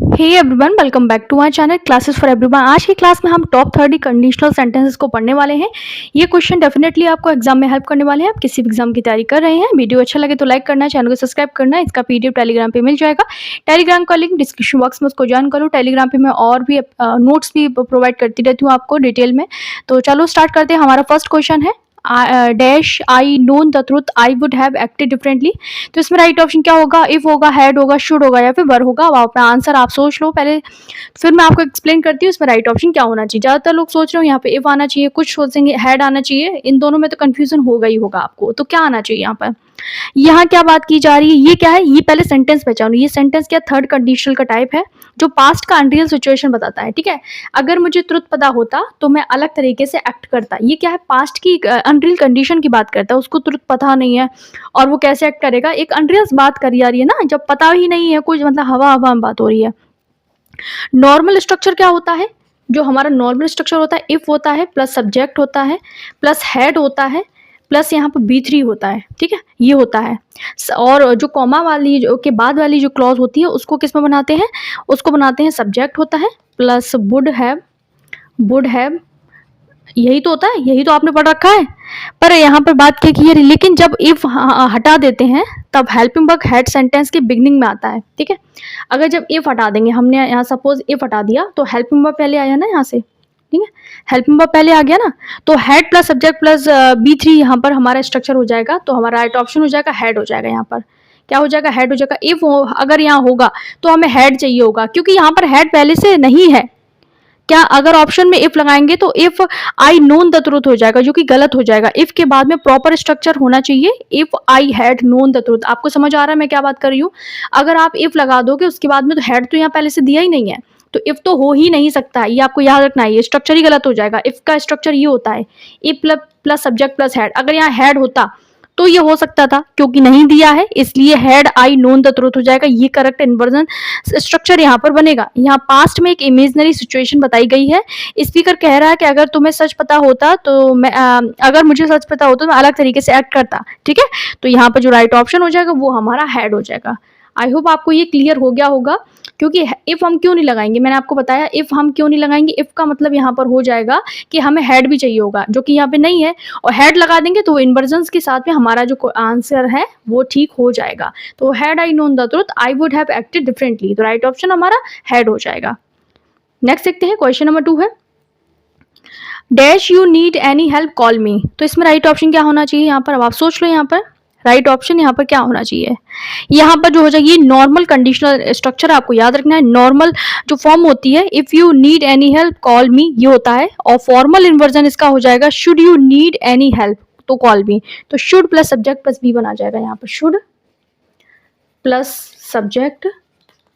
Hey everyone, welcome back to my channel classes for everyone. आज की class में हम टॉप 30 कंडीशनल सेंटेंसेस को पढ़ने वाले हैं। ये क्वेश्चन डेफिनेटली आपको एग्जाम में हेल्प करने वाले हैं। आप किसी भी एग्जाम की तैयारी कर रहे हैं, वीडियो अच्छा लगे तो लाइक करना, चैनल को सब्सक्राइब करना। इसका पीडीएफ टेलीग्राम पे मिल जाएगा। टेलीग्राम का लिंक डिस्क्रिप्शन बॉक्स में, उसको ज्वाइन करो। टेलीग्राम पे मैं और भी नोट्स भी प्रोवाइड करती रहती हूँ आपको डिटेल में। तो चलो स्टार्ट करते हैं। हमारा फर्स्ट क्वेश्चन है dash I known the truth I would have acted differently. तो इसमें राइट ऑप्शन क्या होगा? इफ होगा, हैड होगा, शुड होगा या फिर वर होगा। अब अपना आंसर आप सोच लो पहले, फिर मैं आपको एक्सप्लेन करती हूँ इसमें राइट ऑप्शन क्या होना चाहिए। ज्यादातर लोग सोच रहे हो यहाँ पे इफ आना चाहिए, कुछ सोचेंगे हैड आना चाहिए। इन दोनों में तो कंफ्यूजन होगा ही होगा आपको। तो क्या आना चाहिए यहाँ पर? यहाँ क्या बात की जा रही है? ये क्या है? ये पहले सेंटेंस पहचानो। ये सेंटेंस क्या? थर्ड कंडीशनल का टाइप है जो पास्ट का अनरियल सिचुएशन बताता है। ठीक है, अगर मुझे ट्रुथ पता होता तो मैं अलग तरीके से एक्ट करता। ये क्या है? पास्ट की अनरियल कंडीशन की बात करता है। उसको ट्रुथ पता नहीं है और वो कैसे एक्ट करेगा? एक अनरियल बात करी जा रही है ना, जब पता ही नहीं है कुछ, मतलब हवा हवा में बात हो रही है। नॉर्मल स्ट्रक्चर क्या होता है? जो हमारा नॉर्मल स्ट्रक्चर होता है, इफ होता है, प्लस सब्जेक्ट होता है, प्लस हेड होता है, प्लस यहाँ पर बी3 होता है। ठीक है, ये होता है। और जो कॉमा वाली जो के बाद वाली जो क्लॉज होती है उसको किस में बनाते हैं? उसको बनाते हैं सब्जेक्ट होता है प्लस वुड हैव। यही तो होता है, यही तो आपने पढ़ रखा है। पर यहाँ पर बात क्या की है? लेकिन जब इफ हटा देते हैं तब हेल्पिंग वर्ब हेड सेंटेंस के बिगनिंग में आता है। ठीक है, अगर जब इफ हटा देंगे, हमने यहाँ सपोज इफ हटा दिया तो हेल्पिंग वर्ब पहले आया ना यहाँ से। ठीक है, हेल्पिंग वर्ब पहले आ गया ना, तो head plus subject plus B3 यहाँ पर हमारा स्ट्रक्चर हो जाएगा। तो हमारा राइट ऑप्शन हो जाएगा हेड हो जाएगा। यहाँ पर क्या हो जाएगा? हेड हो जाएगा। इफ अगर यहाँ होगा तो हमें हेड चाहिए होगा, क्योंकि यहाँ पर हेड पहले से नहीं है। क्या अगर ऑप्शन में इफ लगाएंगे तो if I known the truth हो जाएगा, जो कि गलत हो जाएगा। इफ के बाद में प्रॉपर स्ट्रक्चर होना चाहिए, if I had known the truth. आपको समझ आ रहा है मैं क्या बात कर रही हूँ? अगर आप इफ लगा दोगे उसके बाद में, तो हैड तो यहाँ पहले से दिया ही नहीं है, तो इफ तो हो ही नहीं सकता है। ये आपको याद रखना है, ये स्ट्रक्चर ही गलत हो जाएगा। इफ का स्ट्रक्चर ये होता है, if plus subject plus had. अगर यहाँ हैड होता तो ये हो सकता था, क्योंकि नहीं दिया है इसलिए had I known the truth हो जाएगा। ये करेक्ट इन्वर्जन स्ट्रक्चर यहाँ पर बनेगा। यहाँ पास्ट में एक इमेजिनरी सिचुएशन बताई गई है। स्पीकर कह रहा है कि अगर तुम्हें सच पता होता तो मैं अगर मुझे सच पता होता तो मैं अलग तरीके से एक्ट करता। ठीक है, तो यहाँ पर जो राइट ऑप्शन हो जाएगा वो हमारा हैड हो जाएगा। आई होप आपको ये क्लियर हो गया होगा। क्योंकि इफ हम क्यों नहीं लगाएंगे, मैंने आपको बताया इफ हम क्यों नहीं लगाएंगे। इफ का मतलब यहाँ पर हो जाएगा कि हमें हेड भी चाहिए होगा, जो कि यहाँ पे नहीं है, और हेड लगा देंगे तो इन्वर्जन के साथ में हमारा जो आंसर है वो ठीक हो जाएगा। तो had I known the truth I would have acted differently, तो राइट ऑप्शन हमारा हेड हो जाएगा। नेक्स्ट देखते हैं, क्वेश्चन नंबर 2 है dash you need any help call me. तो इसमें राइट ऑप्शन क्या होना चाहिए यहाँ पर? अब आप सोच लो यहाँ पर राइट ऑप्शन यहाँ पर क्या होना चाहिए। यहाँ पर जो हो जाएगी नॉर्मल कंडीशनल स्ट्रक्चर, आपको याद रखना है। नॉर्मल जो फॉर्म होती है, if you need any help call me, ये होता है। और फॉर्मल इन्वर्जन इसका हो जाएगा should you need any help तो कॉल मी। तो should plus subject plus B बना जाएगा। यहाँ पर should plus subject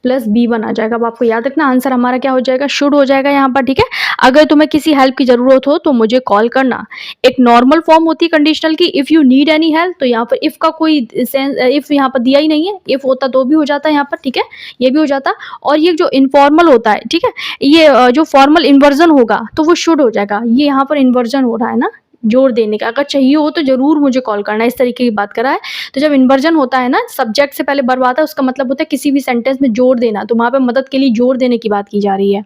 plus B बना जाएगा। अब आपको याद रखना आंसर हमारा क्या हो जाएगा? शुड हो जाएगा यहाँ पर। ठीक है, अगर तुम्हें किसी हेल्प की जरूरत हो तो मुझे कॉल करना। एक नॉर्मल फॉर्म होती है कंडीशनल की, if you need any help. तो यहाँ पर इफ का कोई इफ यहाँ पर दिया ही नहीं है। इफ होता तो भी हो जाता है यहाँ पर। ठीक है, ये भी हो जाता। और ये जो इनफॉर्मल होता है, ठीक है, ये जो फॉर्मल इन्वर्जन होगा तो वो शुड हो जाएगा। ये यहाँ पर इन्वर्जन हो रहा है ना, जोड़ देने का। अगर चाहिए हो तो जरूर मुझे कॉल करना, इस तरीके की बात करा है। तो जब इन्वर्जन होता है ना, सब्जेक्ट से पहले वर्ब आता है, उसका मतलब होता है किसी भी सेंटेंस में जोड़ देना। तो वहां पे मदद के लिए जोड़ देने की बात की जा रही है।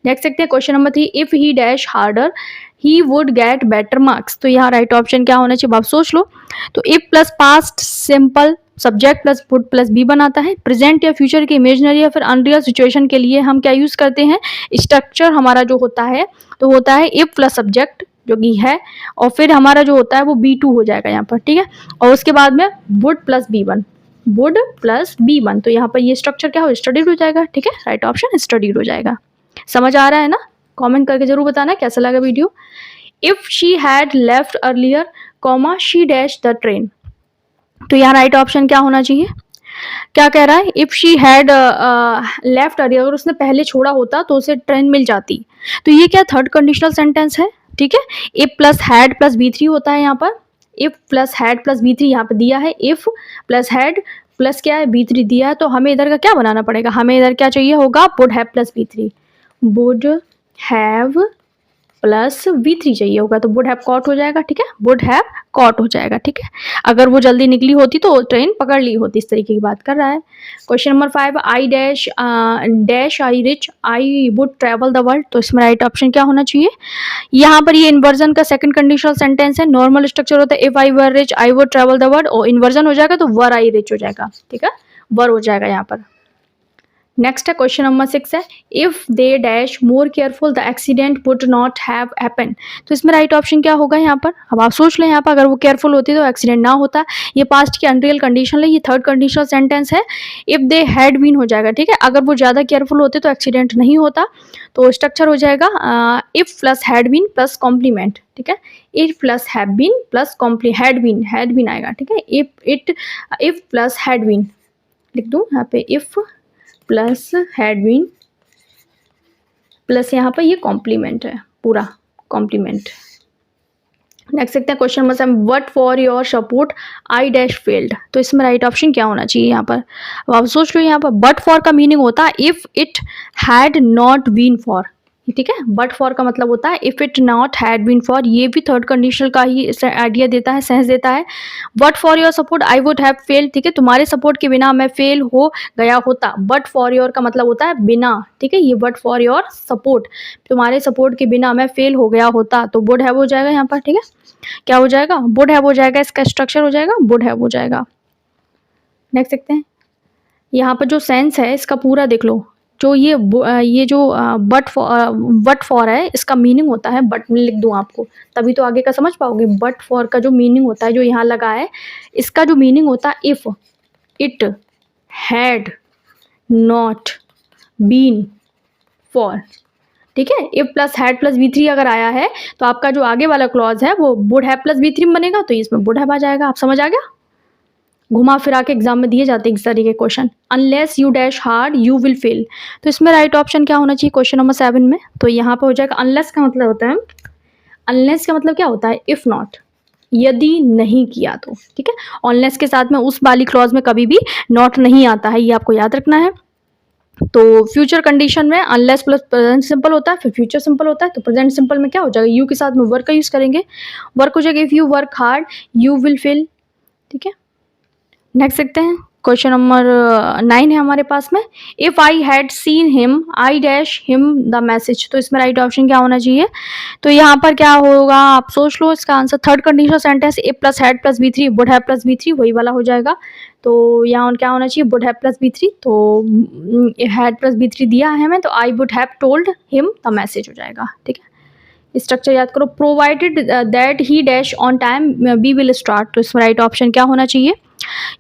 नेक्स्ट देखते हैं, question number 3 if he dash harder he would get better marks. तो यहाँ राइट ऑप्शन क्या होना चाहिए? आप सोच लो। तो if plus past simple subject plus would plus B बनाता है। प्रेजेंट या फ्यूचर के इमेजिनरी या फिर अनरियल सिचुएशन के लिए हम क्या यूज करते हैं? स्ट्रक्चर हमारा जो होता है तो होता है इफ प्लस सब्जेक्ट जो कि है, और फिर हमारा जो होता है वो B2 हो जाएगा यहाँ पर। ठीक है, और उसके बाद में would plus B1, would plus B1। तो यहाँ पर ये स्ट्रक्चर क्या हो? स्टडीड हो जाएगा। ठीक है, राइट ऑप्शन स्टडीड हो जाएगा। समझ आ रहा है ना? कमेंट करके जरूर बताना कैसा लगा video. If she had left earlier comma she dash the train. तो यहाँ राइट ऑप्शन क्या होना चाहिए? क्या कह रहा है? If she had left earlier, अगर उसने पहले छोड़ा होता तो उसे ट्रेन मिल जाती। तो ये क्या थर्ड कंडीशनल सेंटेंस है। ठीक है, if plus had plus B3 होता है यहाँ पर। If plus had plus B3 यहाँ पर दिया है। इफ प्लस हैड प्लस क्या है? B3 दिया है। तो हमें इधर का क्या बनाना पड़ेगा? हमें इधर क्या चाहिए होगा? Would have plus B3, would have plus V3 चाहिए होगा, तो वुड हैव कॉट हो जाएगा, ठीक है, वुड हैव कॉट हो जाएगा, ठीक है। अगर वो जल्दी निकली होती तो ट्रेन पकड़ ली होती, इस तरीके की बात कर रहा है। Question number 5, I dash dash I rich I would travel the world, तो इसमें राइट ऑप्शन क्या होना चाहिए? यहाँ पर ये इन्वर्जन का सेकंड कंडीशनल सेंटेंस है। नॉर्मल स्ट्रक्चर होता है if I were rich I would travel the world, और इन्वर्जन हो जाएगा तो वर आई रिच हो जाएगा, ठीक है, वर हो जाएगा यहाँ पर। नेक्स्ट है क्वेश्चन नंबर 6 है, if they dash more careful the accident would not have happen, तो इसमें राइट ऑप्शन क्या होगा यहाँ पर? अब आप सोच लें, यहाँ पर अगर वो केयरफुल होती तो एक्सीडेंट ना होता। ये पास्ट की अनरियल कंडीशन है, ये थर्ड कंडीशनल सेंटेंस है। इफ दे हैड बीन हो जाएगा, ठीक है, अगर वो ज़्यादा केयरफुल होते तो एक्सीडेंट नहीं होता। तो स्ट्रक्चर हो जाएगा if plus had been plus complement, ठीक है, if plus have been plus had been आएगा, ठीक है, इफ प्लस हैड बीन लिख दूँ यहाँ पे, if plus had been plus यहाँ पर ये कॉम्प्लीमेंट है, पूरा कॉम्प्लीमेंट। नेक्स्ट देखते हैं question number 7, what for your support I dash failed, तो इसमें राइट ऑप्शन क्या होना चाहिए यहाँ पर? अब आप सोच लो, यहाँ पर बट फॉर का मीनिंग होता है if it had not been for, ठीक है, बट फॉर का मतलब होता है if it not had been for, ये भी थर्ड कंडीशनल का ही आइडिया देता है, सेंस देता है। But for your support I would have failed, ठीक है, तुम्हारे सपोर्ट के बिना मैं फेल हो गया होता। बट फॉर योर का मतलब होता है बिना, ठीक है, ये बट फॉर योर सपोर्ट, तुम्हारे सपोर्ट के बिना मैं फेल हो गया होता, तो वुड हैव हो जाएगा यहाँ पर, ठीक है, क्या हो जाएगा? वुड हैव हो जाएगा, इसका स्ट्रक्चर हो जाएगा वुड हैव हो जाएगा। नेक्स्ट देखते हैं, यहाँ पर जो सेंस है इसका पूरा देख लो, जो ये जो बट फॉर है, इसका मीनिंग होता है, बट लिख दूँ आपको तभी तो आगे का समझ पाओगे। बट फॉर का जो मीनिंग होता है, जो यहाँ लगा है, इसका जो मीनिंग होता है if it had not been for, ठीक है, if plus had plus V3 अगर आया है तो आपका जो आगे वाला क्लॉज है वो वुड हैव प्लस V3 बनेगा, तो इसमें वुड हैव आ जाएगा। आप समझ आ गया? घुमा फिरा के एग्जाम में दिए जाते हैं इस तरीके के question. Unless you dash hard you will fail, तो इसमें राइट ऑप्शन क्या होना चाहिए क्वेश्चन नंबर 7 में? तो यहाँ पे हो जाएगा अनलेस का मतलब होता है, अनलेस का मतलब क्या होता है? इफ नॉट, यदि नहीं किया तो, ठीक है। अनलेस के साथ में उस वाली क्लॉज में कभी भी नॉट नहीं आता है, ये आपको याद रखना है। तो फ्यूचर कंडीशन में अनलेस प्लस प्रेजेंट सिंपल होता है, फिर फ्यूचर सिंपल होता है, तो प्रेजेंट सिंपल में क्या हो जाएगा? यू के साथ में वर्क का यूज करेंगे, वर्क हो जाएगा if you work hard you will fail, ठीक है। नेक्स्ट देखते हैं क्वेश्चन नंबर 9 है हमारे पास में, if I had seen him I dash him the message, तो इसमें राइट ऑप्शन क्या होना चाहिए? तो यहाँ पर क्या होगा आप सोच लो, इसका answer third conditional sentence if plus had plus V3 would have plus V3 वही वाला हो जाएगा। तो यहाँ क्या होना चाहिए? वुड हैव प्लस V3, तो हैड प्लस V3 दिया है हमें, तो I would have told him the message हो जाएगा, ठीक है। स्ट्रक्चर याद करो, provided that he dash on time we will start, तो इसमें राइट ऑप्शन क्या होना चाहिए?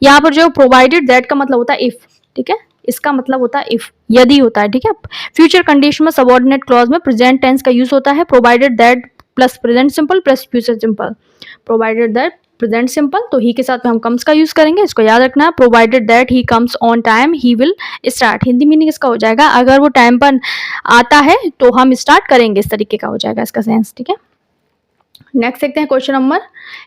यहाँ पर जो प्रोवाइडेड दैट का मतलब होता है इफ, ठीक है, इसका मतलब होता है इफ, यदि होता है, ठीक है। फ्यूचर कंडीशन में सबऑर्डिनेट क्लॉज में प्रेजेंट टेंस का यूज होता है, provided that plus present simple plus future simple, provided that present simple, तो ही के साथ में हम कम्स का यूज करेंगे, इसको याद रखना है। Provided that he comes on time he will start, Hindi meaning इसका हो जाएगा अगर वो टाइम पर आता है तो हम स्टार्ट करेंगे, इस तरीके का हो जाएगा इसका सेंस, ठीक है। नेक्स्ट देखते हैं क्वेश्चन नंबर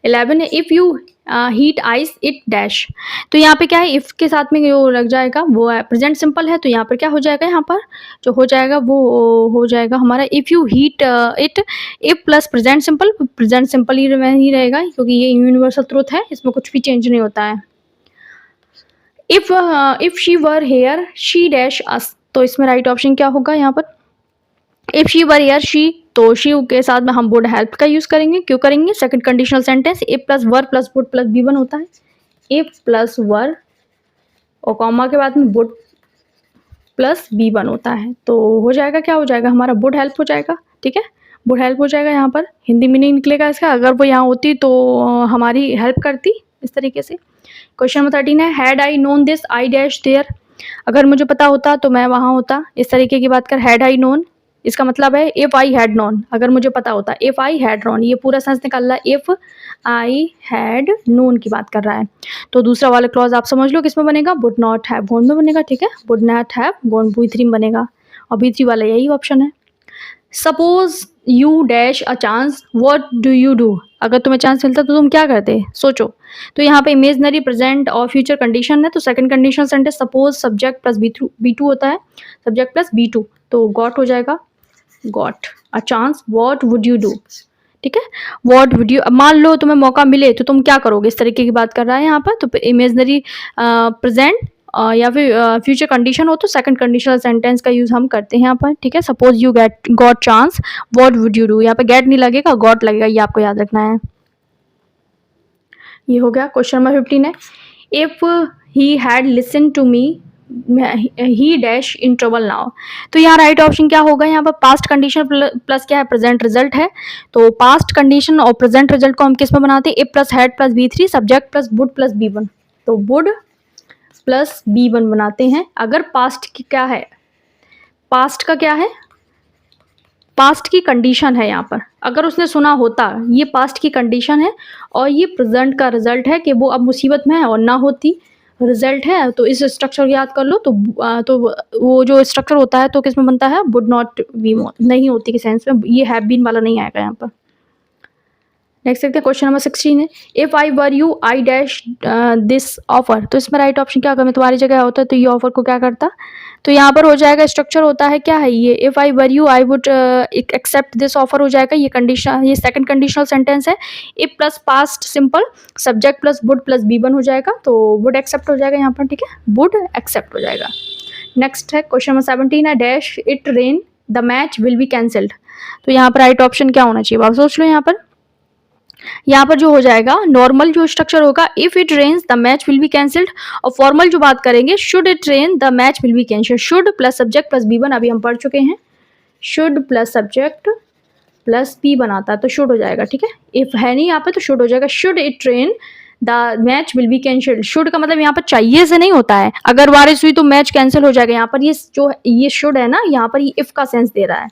11 है, if you heat ice it dash, तो यहाँ पे क्या है? इफ के साथ में जो लग जाएगा वो प्रेजेंट सिंपल है, तो यहाँ पर क्या हो जाएगा? यहाँ पर जो हो जाएगा वो हो जाएगा हमारा if you heat it, if plus present simple ही रहेगा, क्योंकि ये यूनिवर्सल ट्रूथ है, इसमें कुछ भी चेंज नहीं होता है। If she were here she dash us, तो इसमें राइट ऑप्शन क्या होगा यहाँ पर? If she were here she, तो शी के साथ में हम वुड हेल्प का यूज करेंगे, क्यों करेंगे? Second conditional sentence if plus were plus would plus B1 होता है, इफ प्लस वर और कॉमा के बाद में वुड प्लस B1 होता है, तो हो जाएगा क्या हो जाएगा हमारा? वुड हेल्प हो जाएगा, ठीक है, वुड हेल्प हो जाएगा। यहाँ पर हिंदी मीनिंग निकलेगा इसका, अगर वो यहाँ होती तो हमारी हेल्प करती, इस तरीके से। क्वेश्चन नंबर 13 है, had I known this I dash there, अगर मुझे पता होता तो मैं वहाँ होता, इस तरीके की बात कर। हैड आई नोन, इसका मतलब है इफ आई हैड नोन, अगर मुझे पता होता, इफ आई हैड नोन, ये पूरा सेंस निकाल रहा है, इफ आई हैड नोन की बात कर रहा है। तो दूसरा वाला क्लॉज आप समझ लो किसमें बनेगा? वुड नॉट हैव गॉन में बनेगा, ठीक है, would not have gone V3 में बनेगा, और V3 वाला यही ऑप्शन है। Suppose you dash a chance what do you do, अगर तुम्हें चांस मिलता तो तुम क्या करते? सोचो। तो यहाँ पे इमेजनरी प्रेजेंट और फ्यूचर कंडीशन है, तो second condition sentence suppose subject plus B2 होता है, सब्जेक्ट प्लस B2, तो गॉट हो जाएगा। Got a chance, what would you do, ठीक है। व्हाट वुड यू, मान लो तुम्हें मौका मिले तो तुम क्या करोगे, इस तरीके की बात कर रहा है यहाँ पर। तो इमेजनरी प्रेजेंट या फिर फ्यूचर कंडीशन हो तो सेकंड कंडीशनल सेंटेंस का यूज हम करते हैं यहाँ पर, ठीक है। Suppose you get got chance, what would you do, यहाँ पे गेट नहीं लगेगा, गॉट लगेगा, ये आपको याद रखना है। ये हो गया। क्वेश्चन नंबर 15 है, if he had listen to me he dash in trouble now. तो यहाँ राइट ऑप्शन क्या होगा, यहाँ पर पास्ट कंडीशन प्लस क्या है, प्रेजेंट रिजल्ट है। तो पास्ट कंडीशन और प्रेजेंट रिजल्ट को हम किस में बनाते हैं, if plus had plus B3 subject plus would plus B1. तो वुड प्लस बी1 बनाते हैं। अगर पास्ट की क्या है, पास्ट का क्या है, पास्ट की कंडीशन है यहाँ पर, अगर उसने सुना होता, ये पास्ट की कंडीशन है और ये प्रेजेंट का रिजल्ट है कि वो अब मुसीबत में है और ना होती रिजल्ट है। तो इस स्ट्रक्चर को याद कर लो। तो वो जो स्ट्रक्चर होता है तो किस में बनता है, वुड नॉट बी, नहीं होती के सेंस में, ये हैव बीन वाला नहीं आएगा यहाँ पर। नेक्स्ट देखते हैं क्वेश्चन नंबर 16 है, if I were you I dash this offer. तो इसमें राइट ऑप्शन क्या, अगर मैं तुम्हारी जगह होता तो ये ऑफर को क्या करता। तो यहाँ पर हो जाएगा, स्ट्रक्चर होता है क्या है ये, if I were you I would accept this offer हो जाएगा। ये कंडीशन, ये सेकंड कंडीशनल सेंटेंस है। If plus past simple subject plus would plus बी1 हो जाएगा, तो वुड एक्सेप्ट हो जाएगा यहाँ पर, ठीक है, वुड एक्सेप्ट हो जाएगा। नेक्स्ट है क्वेश्चन नंबर 17 है, dash it rain the match will be cancelled. तो यहाँ पर राइट ऑप्शन क्या होना चाहिए, आप सोच लो। यहाँ पर जो हो जाएगा, नॉर्मल जो स्ट्रक्चर होगा, if it rains the match will be cancelled, और फॉर्मल जो बात करेंगे, should it rain the match will be cancelled. Should plus subject plus बी1 अभी हम पढ़ चुके हैं, शुड प्लस सब्जेक्ट प्लस बी1 आता है तो शुड हो जाएगा, ठीक है। इफ है नहीं यहाँ पे तो शुड हो जाएगा, should it rain the match will be cancelled. Should का मतलब यहाँ पर चाहिए से नहीं होता है, अगर बारिश हुई तो मैच कैंसिल हो जाएगा। यहाँ पर ये जो ये शुड है ना, यहाँ पर ये इफ का सेंस दे रहा है,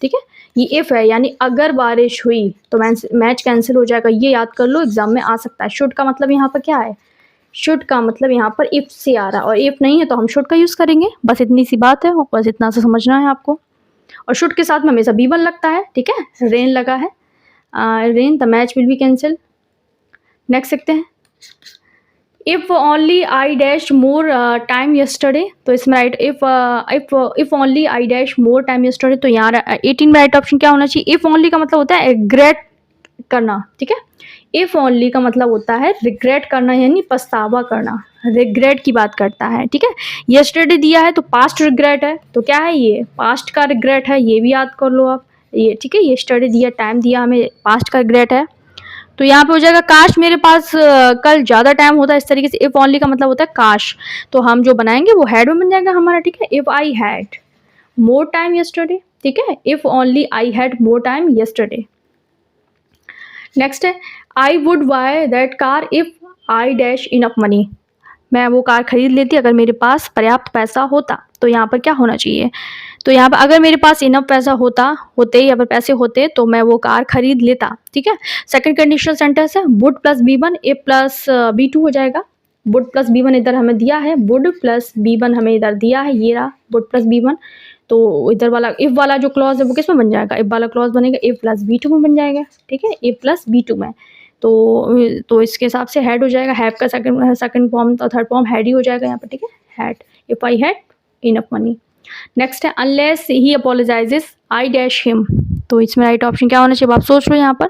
ठीक है। ये इफ है, यानी अगर बारिश हुई तो मैच कैंसिल हो जाएगा, ये याद कर लो, एग्जाम में आ सकता है। शुड का मतलब यहाँ पर क्या है, शुड का मतलब यहाँ पर इफ से आ रहा है, और इफ नहीं है तो हम शुड का यूज करेंगे, बस इतनी सी बात है, बस इतना सा समझना है आपको। और शुड के साथ में हमेशा बी1 लगता है, ठीक है। रेन लगा है, rain the match will B cancel. Next देखते हैं, if only I dash more time yesterday. तो इसमें right, if only I dash more time yesterday, तो यहाँ 18 में राइट ऑप्शन क्या होना चाहिए। इफ ओनली का मतलब होता है रिग्रेट करना, ठीक है। इफ ओनली का मतलब होता है रिग्रेट करना, यानी पछतावा करना, रिग्रेट की बात करता है, ठीक है। यस्टरडे दिया है तो पास्ट रिग्रेट है, तो क्या है ये, पास्ट का रिग्रेट है, ये भी याद कर लो आप, ये ठीक है। यस्टरडे दिया, टाइम दिया हमें, पास्ट का रिग्रेट है। तो यहाँ पे हो जाएगा, काश मेरे पास कल ज़्यादा टाइम होता, इस तरीके से। इफ ओनली का मतलब होता है काश, तो हम जो बनाएंगे वो हैड में बन जाएगा हमारा, ठीक है। If I had more time yesterday, ठीक है। If only I had more time yesterday. Next है, I would buy that car if I dash enough money. मैं वो कार खरीद लेती अगर मेरे पास पर्याप्त पैसा होता। तो यहाँ पर क्या होना चाहिए, तो यहाँ पर अगर मेरे पास इनफ पैसा होते या फिर पैसे होते तो मैं वो कार खरीद लेता, ठीक है। सेकंड कंडीशनल सेंटेंस है, वुड प्लस बी1 इफ प्लस बी2 हो जाएगा। वुड प्लस बी1 इधर हमें दिया है, वुड प्लस बी1 हमें इधर दिया है, ये रहा वुड प्लस बी1। तो इधर वाला इफ वाला जो क्लॉज है वो किस में बन जाएगा, इफ वाला क्लॉज बनेगा इफ प्लस बी2 में बन जाएगा, ठीक है, इफ प्लस बी2 में। तो इसके हिसाब से हैड हो जाएगा, हैव का सेकंड फॉर्म और थर्ड फॉर्म हैड ही हो जाएगा यहाँ पर, ठीक है, had. If I had enough money. Next है, unless he apologizes I dash him. तो इसमें राइट ऑप्शन क्या होना चाहिए, आप सोच लो यहाँ पर।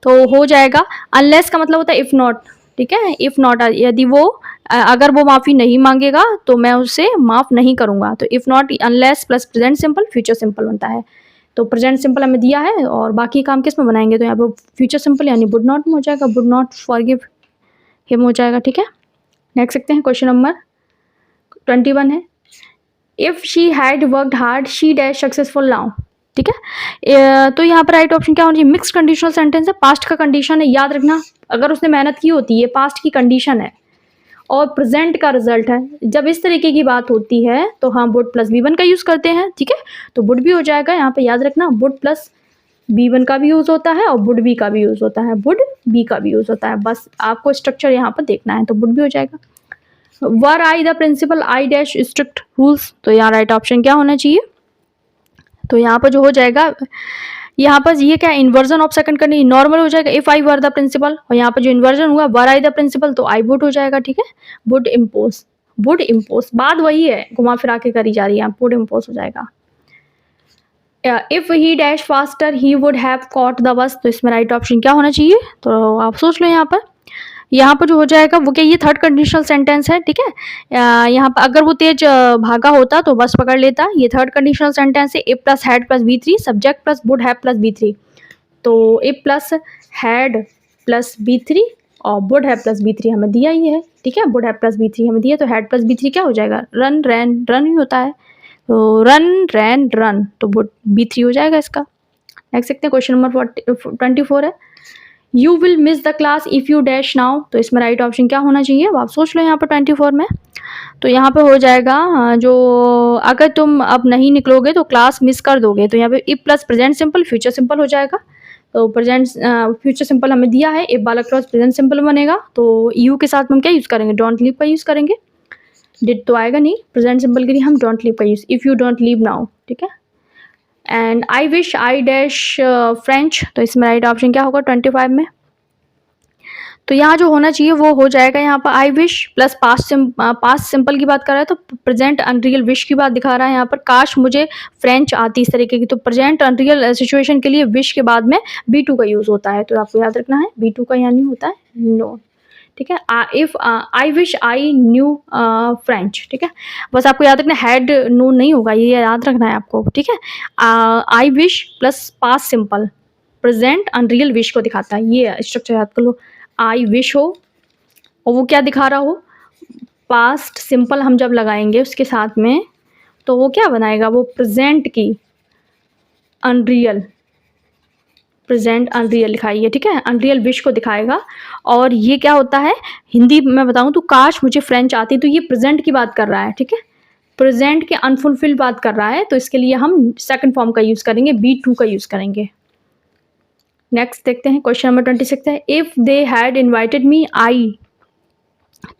तो हो जाएगा, अनलेस का मतलब होता है इफ नॉट, ठीक है। इफ नॉट, यदि वो अगर वो माफ़ी नहीं मांगेगा तो मैं उसे माफ़ नहीं करूँगा। तो if not, unless plus present simple future simple बनता है। तो प्रेजेंट सिंपल हमें दिया है और बाकी काम किस में बनाएंगे, तो यहाँ पर फ्यूचर सिंपल यानी वुड नॉट में हो जाएगा, वुड नॉट फॉरगिव हिम हो जाएगा, ठीक है। नेक्स्ट देखते हैं क्वेश्चन नंबर 21 है, if she had worked hard she dash successful now, ठीक है। तो यहाँ पर राइट ऑप्शन क्या होना चाहिए, मिक्स कंडीशनल सेंटेंस है, पास्ट का कंडीशन है, याद रखना। अगर उसने मेहनत की होती है, पास्ट की कंडीशन है और प्रेजेंट का रिजल्ट है। जब इस तरीके की बात होती है तो हम वुड प्लस बी1 का यूज़ करते हैं, ठीक है। तो वुड भी हो जाएगा यहाँ पे, याद रखना, वुड प्लस बी1 का भी यूज़ होता है और वुड बी का भी यूज़ होता है, वुड बी का भी यूज़ होता है, बस आपको स्ट्रक्चर यहाँ पर देखना है। तो वुड भी हो जाएगा। Were I the principal I dash strict rules. तो यहाँ राइट ऑप्शन क्या होना चाहिए, तो यहाँ पर जो हो जाएगा, यहाँ पर ये क्या, inversion of second condition, normal हो जाएगा if I were the principal, और यहाँ पर जो इन्वर्जन हुआ वर आई द प्रिंसिपल, तो आई वुड हो जाएगा, ठीक है। वुड इम्पोज, वुड इम्पोज, बात वही है, घुमा फिरा के करी जा रही है, वुड इम्पोज हो जाएगा। If he dash faster he would have caught the bus, तो इसमें राइट ऑप्शन क्या होना चाहिए, तो आप सोच लो यहाँ पर। यहाँ पर जो हो जाएगा वो क्या, ये थर्ड कंडीशनल सेंटेंस है, ठीक है। यहाँ पर अगर वो तेज भागा होता तो बस पकड़ लेता। ये थर्ड कंडीशनल सेंटेंस है। If plus had plus B three, subject plus would have plus B three, तो if plus had plus B three और would have plus B three हमें दिया ही है, ठीक है। Would have plus B three हमें दिया, तो हैड प्लस बी थ्री क्या हो जाएगा, रन रैन रन ही होता है, तो रन रैन रन, तो वुड बी थ्री हो जाएगा इसका। नेक्स्ट देखते हैं, क्वेश्चन नंबर 24 है। You will miss the class if you dash now, तो इसमें राइट ऑप्शन क्या होना चाहिए, आप सोच लो यहाँ पर 24 में। तो यहाँ पे हो जाएगा जो अगर तुम अब नहीं निकलोगे तो क्लास मिस कर दोगे, तो यहाँ पे if plus present simple future simple हो जाएगा। तो प्रेजेंट फ्यूचर सिंपल हमें दिया है, इफ वाला क्लॉज प्रेजेंट सिंपल बनेगा, तो यू के साथ हम क्या यूज़ करेंगे, डोंट लीव का यूज़ करेंगे। डिड तो आएगा नहीं, प्रेजेंट सिंपल के लिए हम डोंट लीव का use, if you don't leave now, ठीक है। And I wish I dash French, तो इसमें राइट ऑप्शन क्या होगा 25 में। तो यहाँ जो होना चाहिए वो हो जाएगा, यहाँ पर I wish plus past simple की बात कर रहा है, तो प्रेजेंट अनरियल विश की बात दिखा रहा है यहाँ पर, काश मुझे फ्रेंच आती इस तरीके की। तो प्रेजेंट अनरियल सिचुएशन के लिए विश के बाद में बी टू का यूज़ होता है, तो आपको याद रखना है बी टू का यहाँ नहीं होता है, नो, ठीक है। If I wish I knew French, ठीक है। बस आपको याद रखना हैड नो नहीं होगा, ये याद रखना है आपको, ठीक है। I wish plus past simple present unreal wish को दिखाता है, ये स्ट्रक्चर याद कर लो। आई विश हो और वो क्या दिखा रहा हो, पास्ट सिंपल हम जब लगाएंगे उसके साथ में, तो वो क्या बनाएगा, वो प्रेजेंट की अनरियल, प्रेजेंट अनरियल दिखाई है, ठीक है, अनरियल विश को दिखाएगा। और ये क्या होता है, हिंदी में बताऊं तो काश मुझे फ्रेंच आती, तो ये प्रेजेंट की बात कर रहा है, ठीक है, प्रेजेंट के अनफुलफिल्ड बात कर रहा है, तो इसके लिए हम सेकंड फॉर्म का यूज़ करेंगे, बी टू का यूज़ करेंगे। नेक्स्ट देखते हैं, क्वेश्चन नंबर 26 है। If they had invited me I,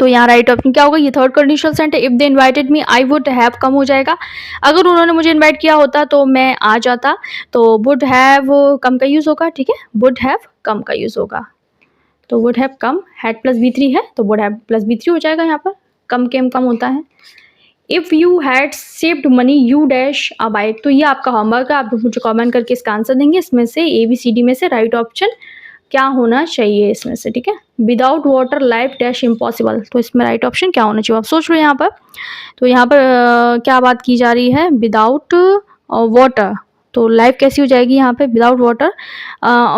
तो यहाँ राइट ऑप्शन क्या होगा, ये third conditional sentence, if they invited me I would have come हो जाएगा। अगर उन्होंने मुझे इन्वाइट किया होता तो मैं आ जाता, तो वुड हैव कम का यूज़ होगा, ठीक है, वुड हैव कम का यूज़ होगा। तो would have come, had plus B three है तो would have plus B three हो जाएगा, यहाँ पर कम के कम होता है। If you had saved money you dash a bike, तो ये आपका होमवर्क है, आप मुझे कमेंट करके इसका आंसर देंगे। इसमें से ABCD में से राइट ऑप्शन क्या होना चाहिए इसमें से, ठीक है। Without water life dash impossible, तो इसमें राइट ऑप्शन क्या होना चाहिए, आप सोच लो यहाँ पर। तो यहाँ पर क्या बात की जा रही है, विदाउट वाटर, तो लाइफ कैसी हो जाएगी यहाँ पे, without water.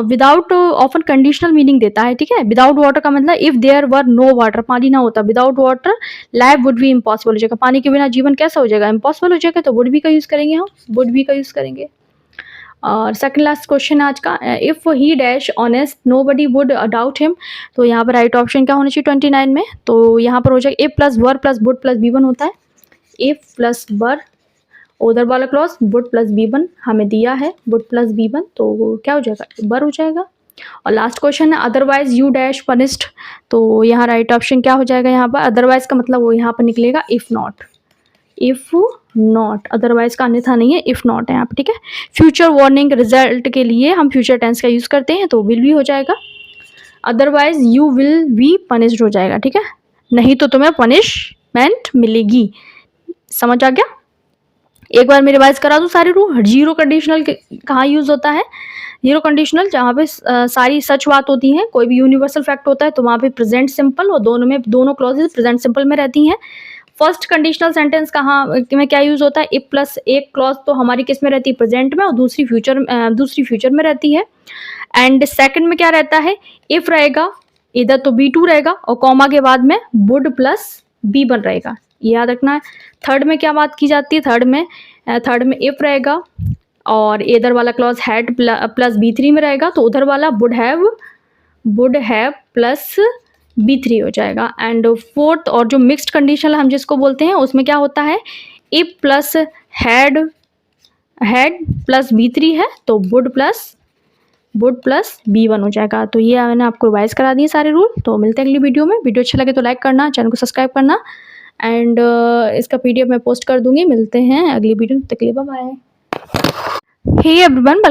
Without often conditional meaning देता है, ठीक है। विदाउट वाटर का मतलब if there were no water, पानी ना होता, without water life would be impossible हो जाएगा, पानी के बिना जीवन कैसा हो जाएगा, इम्पॉसिबल हो जाएगा, तो वुड बी का यूज़ करेंगे हम, वुड बी का यूज़ करेंगे। और सेकंड लास्ट क्वेश्चन आज का, if he dash honest nobody would doubt him, तो यहाँ पर राइट ऑप्शन क्या होना चाहिए 29 में। तो यहाँ पर हो जाएगा if plus were plus would plus B one होता है, इफ प्लस वर, उधर वाला clause would plus B one हमें दिया है, वुड प्लस बी वन, तो क्या हो जाएगा, वर हो जाएगा। और लास्ट क्वेश्चन है अदरवाइज यू डैश पनिश्ड, तो यहाँ राइट ऑप्शन क्या हो जाएगा, यहाँ पर अदरवाइज का मतलब वो यहाँ पर निकलेगा if not, if not, otherwise का अन्यथा नहीं है, इफ़ नॉट है यहाँ पर, ठीक है। फ्यूचर वार्निंग रिजल्ट के लिए हम फ्यूचर टेंस का यूज़ करते हैं, तो विल भी हो जाएगा, otherwise you will be punished हो जाएगा, ठीक है, नहीं तो तुम्हें पनिशमेंट मिलेगी। समझ आ गया, एक बार मैं रिवाइज करा दूँ सारे रूल। जीरो कंडीशनल कहाँ यूज़ होता है, जीरो कंडीशनल जहाँ पे सारी सच बात होती हैं, कोई भी यूनिवर्सल फैक्ट होता है तो वहाँ पे प्रेजेंट सिंपल, और दोनों क्लॉजेज प्रेजेंट सिंपल में रहती हैं। फर्स्ट कंडीशनल सेंटेंस कहाँ में क्या यूज़ होता है, इफ प्लस एक क्लॉज तो हमारी किस में रहती है, प्रेजेंट में, और दूसरी फ्यूचर में रहती है। एंड सेकंड में क्या रहता है, इफ रहेगा इधर तो B2 रहेगा, और कॉमा के बाद में वुड प्लस B1 रहेगा, ये याद रखना है। थर्ड में क्या बात की जाती है, थर्ड में इफ रहेगा, और इधर वाला क्लॉज हैड प्लस B3 में रहेगा, तो उधर वाला वुड हैव प्लस B3 हो जाएगा। एंड फोर्थ और जो मिक्स्ड कंडीशनल हम जिसको बोलते हैं, उसमें क्या होता है, if plus had plus B3 है तो वुड प्लस B1 हो जाएगा। तो ये मैंने आपको रिवाइज करा दिए सारे रूल। तो मिलते हैं अगली वीडियो में। वीडियो अच्छा लगे तो लाइक करना, चैनल को सब्सक्राइब करना, एंड इसका PDF मैं पोस्ट कर दूंगी। मिलते हैं अगली वीडियो, तक के लिए बाय बाय। Hey everyone.